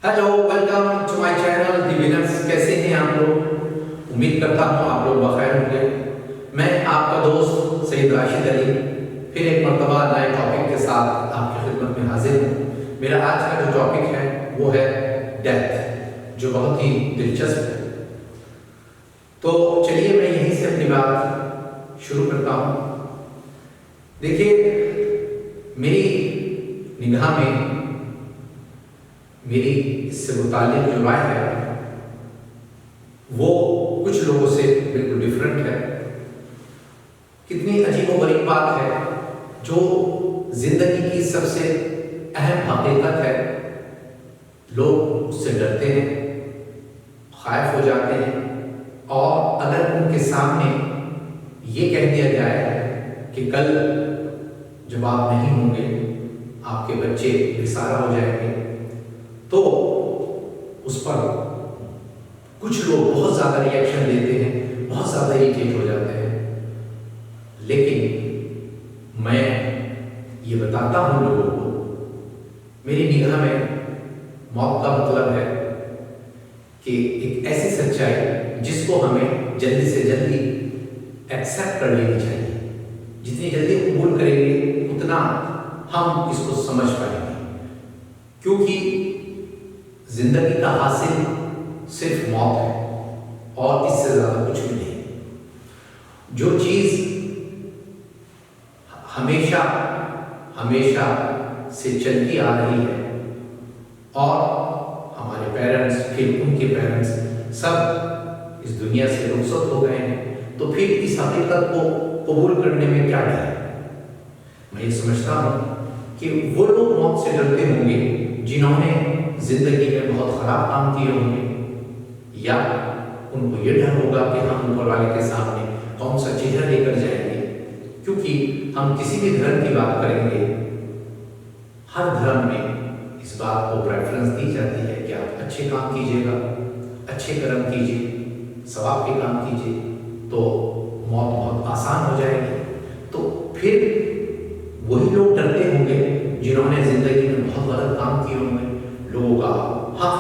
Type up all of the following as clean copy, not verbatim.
Hello, welcome to my channel the winners. कैसे हैं आप लोग? उम्मीद करता हूँ आप लोग बखैर होंगे। मैं आपका दोस्त सईद राशिद अली फिर एक मरतबा नए टॉपिक के साथ आपकी खिदमत में हाजिर हूँ। मेरा आज का जो टॉपिक है वो है डेथ, जो बहुत ही दिलचस्प है। तो चलिए मैं यहीं से अपनी बात शुरू करता हूँ। देखिए, मेरी निगाह में मेरी इससे मुताल्लिक़ जो राय है वो कुछ लोगों से बिल्कुल डिफरेंट है। कितनी अजीबोगरीब बात है, जो जिंदगी की सबसे अहम हकीकत है, लोग उससे डरते हैं, खौफ हो जाते हैं। और अगर उनके सामने ये कह दिया जाए कि कल जब आप नहीं होंगे, आपके बच्चे बेसहारा हो जाएंगे, तो उस पर कुछ लोग बहुत ज़्यादा रिएक्शन देते हैं, बहुत ज़्यादा इरिटेट हो जाते हैं। लेकिन मैं ये बताता हूँ लोगों को, मेरी निगाह में मौत का मतलब है कि एक ऐसी सच्चाई जिसको हमें जल्दी से जल्दी एक्सेप्ट कर लेनी चाहिए। जितनी जल्दी कबूल करेंगे उतना हम इसको समझ पाएंगे, क्योंकि जिंदगी का हासिल सिर्फ मौत है और इससे ज्यादा कुछ भी नहीं। जो चीज हमेशा हमेशा से चलती आ रही है और हमारे पेरेंट्स, फिर उनके पेरेंट्स सब इस दुनिया से रुखसत हो गए हैं, तो फिर इस हकीकत को कबूल करने में क्या डर है? मैं ये समझता हूँ कि वो लोग मौत से डरते होंगे जिन्होंने जिंदगी में बहुत खराब काम किए होंगे, या उनको ये डर होगा कि हम ऊपर वाले के सामने कौन सा चेहरा लेकर जाएंगे। क्योंकि हम किसी भी धर्म की बात करेंगे, हर धर्म में इस बात को प्रेफरेंस दी जाती है कि आप अच्छे काम कीजिएगा, अच्छे कर्म कीजिए, सवाब के काम कीजिए, तो मौत बहुत आसान हो जाएगी। तो फिर वही लोग डरते होंगे जिन्होंने जिंदगी में बहुत गलत काम किए होंगे, लोगों का हक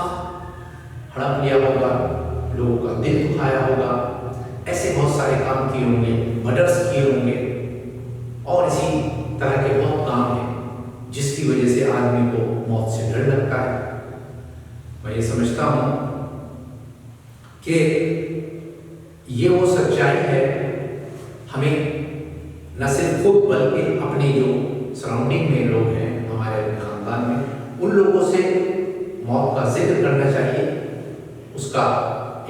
हड़प लिया होगा, लोगों का दिल दुखाया होगा, ऐसे बहुत सारे काम किए होंगे, मर्डर्स किए होंगे और इसी तरह के बहुत काम हैं जिसकी वजह से आदमी को मौत से डर लगता है। मैं ये समझता हूँ कि ये वो सच्चाई है, हमें न सिर्फ खुद बल्कि अपने जो सराउंडिंग में लोग हैं, हमारे खानदान में, उन लोगों से मौत का जिक्र करना चाहिए, उसका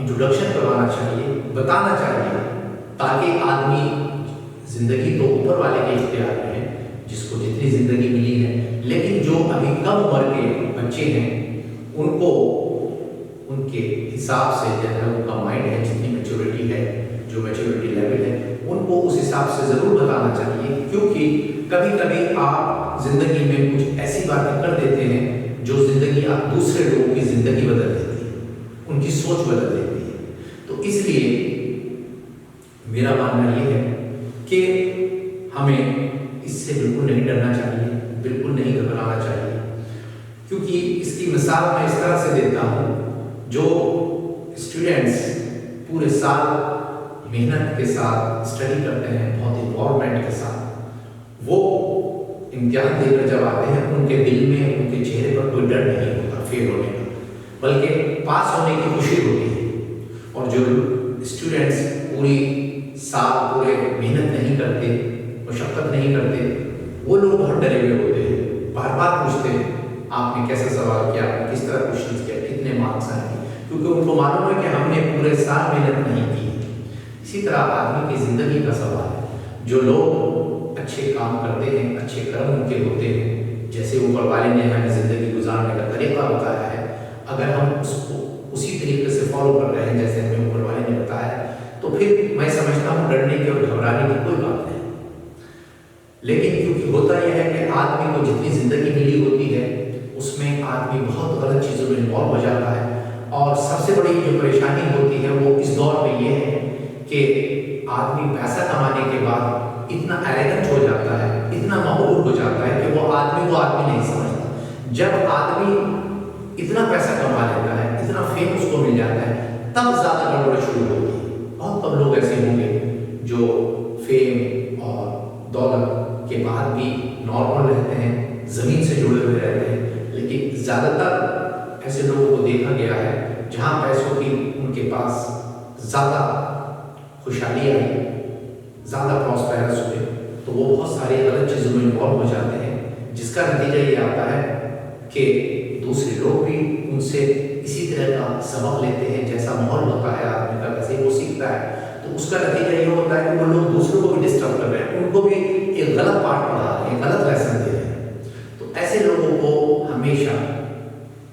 इंट्रोडक्शन करवाना चाहिए, बताना चाहिए, ताकि आदमी, जिंदगी तो ऊपर वाले के इख्तियार में है, जिसको जितनी जिंदगी मिली है, लेकिन जो अभी कम उम्र के बच्चे हैं उनको उनके हिसाब से, जैसा उनका माइंड है, जितनी मैच्योरिटी है, जो मैच्योरिटी लेवल है, उनको उस हिसाब से ज़रूर बताना चाहिए। क्योंकि कभी कभी आप जिंदगी में कुछ ऐसी बातें कर देते हैं जो जिंदगी, आप दूसरे लोगों की जिंदगी बदल देती है, उनकी सोच बदल देती है। तो इसलिए मेरा मानना यह है कि हमें इससे बिल्कुल नहीं डरना चाहिए, बिल्कुल नहीं घबराना चाहिए। क्योंकि इसकी मिसाल मैं इस तरह से देता हूँ, जो स्टूडेंट्स पूरे साल मेहनत के साथ स्टडी करते हैं, बहुत इन्वॉल्वमेंट के साथ, वो इम्तिहान देकर जब आते हैं, उनके दिल में, उनके चेहरे पर कोई डर नहीं होता फेल होने का, बल्कि पास होने की खुशी होती है। और जो स्टूडेंट्स पूरी साल पूरे मेहनत नहीं करते, मशक्क़त नहीं करते, वो लोग बहुत डरे हुए होते हैं, बार बार पूछते हैं आपने कैसा सवाल किया, आपने किस तरह क्वेश्चन किया, कितने मार्क्स आएंगे, क्योंकि उनको मालूम है कि हमने पूरे साल मेहनत नहीं की। इसी तरह आदमी की ज़िंदगी का सवाल है। जो लोग अच्छे काम करते हैं, अच्छे कर्म उनके होते हैं, जैसे ऊपर वाले ने हमें ज़िंदगी गुजारने का तरीका बताया है, अगर हम उसको उसी तरीके से फॉलो कर रहे हैं जैसे हमें ऊपर वाले ने बताया, तो फिर मैं समझता हूँ डरने की और घबराने की कोई बात नहीं। लेकिन क्योंकि होता यह है कि आदमी को जितनी ज़िंदगी मिली होती है उसमें आदमी बहुत गलत चीज़ों में इन्वॉल्व हो जाता है, और सबसे बड़ी जो परेशानी होती है वो इस दौर में ये है कि आदमी पैसा कमाने के बाद इतना एरोगेंट हो जाता है, इतना मगरूर हो जाता है कि वो आदमी को आदमी नहीं समझता। जब आदमी اتنا پیسہ کما لیتا ہے، اتنا فیم اس کو مل جاتا ہے، تب زیادہ گڑبڑ شروع ہوتی ہے۔ بہت کم لوگ ایسے ہوں گے جو فیم اور دولت کے بعد بھی نارمل رہتے ہیں، زمین سے جڑے ہوئے رہتے ہیں، لیکن زیادہ تر ایسے لوگوں کو دیکھا گیا ہے جہاں پیسوں کی ان کے پاس زیادہ خوشحالی آئی، زیادہ پراسپیرس ہوئے، تو وہ بہت ساری غلط چیزوں میں انوالو ہو جاتے ہیں، جس کا نتیجہ یہ آتا ہے کہ دوسرے لوگ بھی ان سے اسی طرح کا سبق لیتے ہیں، جیسا ماحول ہوتا ہے آدمی کا ویسے ہی وہ سیکھتا ہے، تو اس کا نتیجہ یہ ہوتا ہے کہ وہ لوگ دوسروں کو بھی ڈسٹرب کر رہے ہیں، ان کو بھی ایک غلط پارٹ پڑھا رہے ہیں، غلط لیسن دے رہے ہیں۔ تو ایسے لوگوں کو ہمیشہ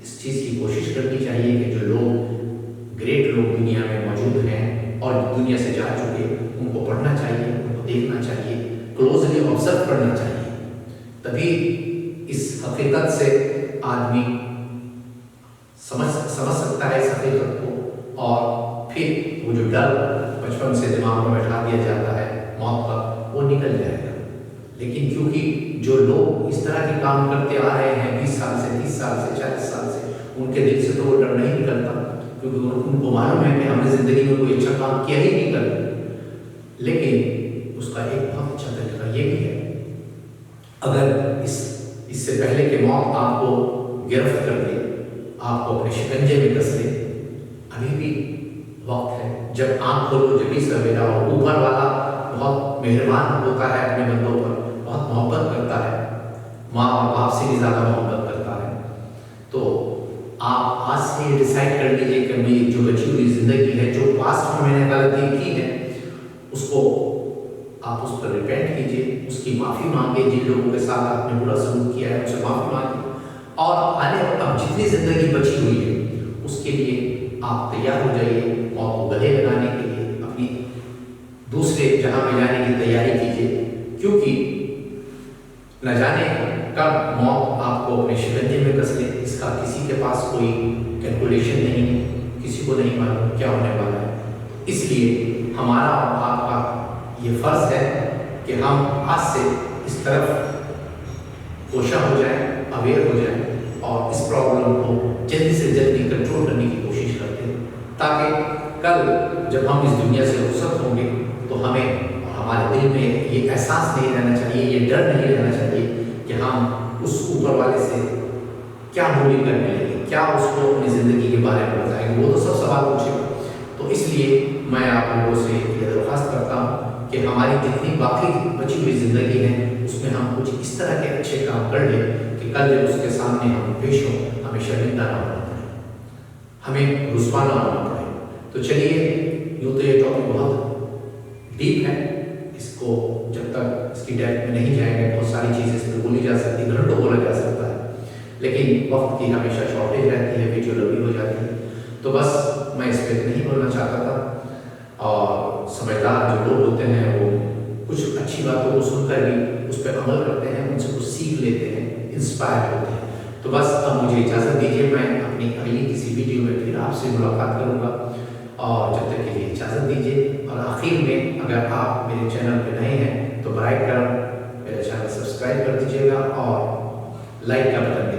اس چیز کی کوشش کرنی چاہیے کہ جو لوگ گریٹ لوگ دنیا میں موجود ہیں اور دنیا سے جا چکے، ان کو پڑھنا چاہیے، ان کو دیکھنا چاہیے، کلوزلی آبزرو کرنا چاہیے، تبھی اس حقیقت سے آدمی سمجھ سکتا ہے اس حقیقت کو، اور پھر وہ جو ڈر بچپن سے دماغ میں بیٹھا دیا جاتا ہے موت کا، وہ نکل جائے گا۔ لیکن کیونکہ جو لوگ اس طرح کے کام کرتے آ رہے ہیں 20 سال سے، 30 سال سے، 40 سال سے، ان کے دل سے تو وہ ڈر نہیں نکلتا، کیونکہ ان کو معلوم ہے کہ ہم نے زندگی میں کوئی اچھا کام کیا ہی نہیں کر۔ لیکن اس کا ایک بہت اچھا طریقہ یہ بھی ہے، اگر اس سے پہلے کہ موت آپ کو گرفت کر دے، آپ کو اپنے شکنجے میں کس لے، ابھی بھی وقت ہے۔ جب آنکھ کھولو جبھی سویرا ہو۔ اوپر والا بہت مہربان ہوتا ہے اپنے بندوں پر، بہت محبت کرتا ہے، ماں اور باپ سے بھی زیادہ محبت کرتا ہے۔ تو آپ آج سے یہ ڈیسائیڈ کر لیجیے کہ میری جو بچی ہوئی زندگی ہے، جو پاسٹ میں نے غلطی کی ہے، اس کو آپ اس پر ریپینٹ کیجیے، اس کی معافی مانگے، جن لوگوں کے ساتھ آپ نے برا سلوک کیا ہے ان سے معافی مانگے، اور آنے اب جتنی زندگی بچی ہوئی ہے اس کے لیے آپ تیار ہو جائیے، موت کو گلے لگانے کے لیے اپنی دوسرے جہاں میں جانے کی تیاری کیجیے، کیونکہ نہ جانے کب موت آپ کو اپنے شکنجے میں کس لے، اس کا کسی کے پاس کوئی کیلکولیشن نہیں ہے، کسی کو نہیں معلوم کیا ہونے والا ہے۔ اس لیے ہمارا اور آپ کا یہ فرض ہے کہ ہم آج سے اس طرف کوشاں ہو جائیں، اویئر ہو جائیں، اور اس پرابلم کو جلدی سے جلدی کنٹرول کرنے کی کوشش کرتے ہیں، تاکہ کل جب ہم اس دنیا سے رخصت ہوں گے تو ہمیں اور ہمارے دل میں یہ احساس نہیں رہنا چاہیے، یہ ڈر نہیں رہنا چاہیے کہ ہم اس اوپر والے سے کیا بولی کرنے لگیں، کیا اس کو اپنی زندگی کے بارے میں بتائیں گے، وہ تو سب سوال پوچھے گا۔ تو اس لیے میں آپ لوگوں سے یہ درخواست کرتا ہوں کہ ہماری جتنی باقی بچی ہوئی زندگی ہے اس میں ہم کچھ اس طرح کے اچھے کام کر لیں کہ کل جب اس کے سامنے ہم پیش ہوں ہمیں شرمندہ نہ ہونا پڑے، ہمیں رسوا نہ ہونا پڑے۔ تو چلیے، یوں تو یہ ٹاپک بہت ڈیپ ہے، اس کو جب تک اس کی ڈیپتھ میں نہیں جائیں گے بہت ساری چیزیں اس میں بولی جا سکتی، گھنٹوں بولا جا سکتا ہے، لیکن وقت کی ہمیشہ شارٹیج رہتی ہے، ویڈیو لمبی ہو جاتی ہے۔ تو بس میں اس پہ نہیں بولنا چاہتا تھا، اور سمجھدار جو لوگ ہوتے ہیں وہ کچھ اچھی باتوں کو سن کر بھی اس پہ عمل کرتے ہیں، ان سے کچھ سیکھ لیتے ہیں، انسپائر ہوتے ہیں۔ تو بس اب مجھے اجازت دیجیے، میں اپنی اگلی کسی ویڈیو میں پھر آپ سے ملاقات کروں گا، اور جب تک کے لیے اجازت دیجیے۔ اور آخر میں اگر آپ میرے چینل پہ نئے ہیں تو برائے کرم میرا چینل سبسکرائب کر دیجیے گا اور لائک کا بٹن